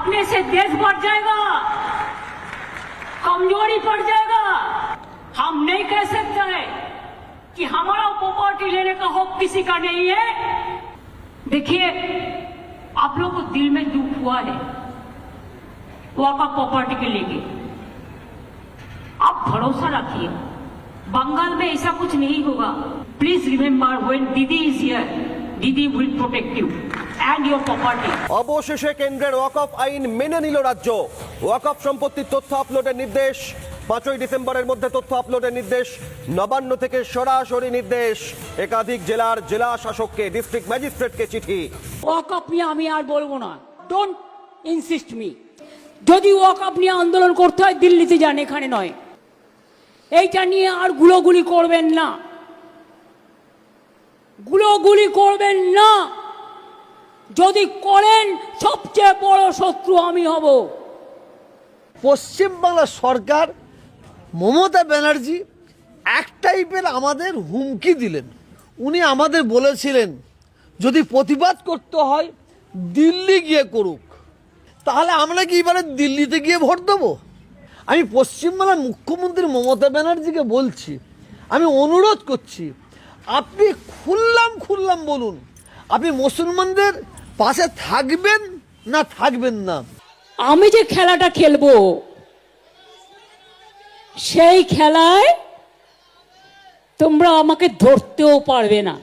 अपने से देश बढ़ जाएगा, कमजोरी पड़ जाएगा। हम नहीं कह सकते कि हमारा प्रॉपर्टी लेने का हक किसी का नहीं है। देखिए, आप लोग को दिल में दुख हुआ है वक़्फ़ प्रॉपर्टी के लेके। आप भरोसा रखिए, बंगाल में ऐसा कुछ नहीं होगा। प्लीज रिमेम्बर, व्हेन दीदी इज हियर, दीदी will protect you and your property. অবশেষে কেন্দ্রের ওয়াকফ আইন মেনে নিল রাজ্য। ওয়াকফ সম্পত্তির তথ্য আপলোডের নির্দেশ, 5ই ডিসেম্বরের মধ্যে তথ্য আপলোডের নির্দেশ, নবান্ন থেকে সরাসরি নির্দেশ, একাধিক জেলার জেলা শাসককে, ডিস্ট্রিক্ট ম্যাজিস্ট্রেটকে চিঠি। ওয়াকফ নিয়ে আমি আর বলবো না, ডোন্ট ইনসিস্ট মি। যদি ওয়াকফ নিয়ে আন্দোলন করতে হয় দিল্লিতে যান, এখানে নয়। এইটা নিয়ে আর গুলোগুলি করবেন না, গুলোগুলি করবেন না। যদি করেন সবচেয়ে বড় শত্রু আমি হব। পশ্চিমবাংলা সরকার, মমতা ব্যানার্জি এক টাইপের আমাদের হুমকি দিলেন। উনি আমাদের বলেছিলেন যদি প্রতিবাদ করতে হয় দিল্লি গিয়ে করুক। তাহলে আমরা কি এবারে দিল্লিতে গিয়ে ভোট দেবো? আমি পশ্চিমবাংলার মুখ্যমন্ত্রী মমতা ব্যানার্জিকে বলছি, আমি অনুরোধ করছি, আপনি খুললাম বলুন, আপনি মুসলমানদের পাশে থাকবেন না থাকবেন না। আমি যে খেলাটা খেলবো সেই খেলায় তোমরা আমাকে ধরতেও পারবে না।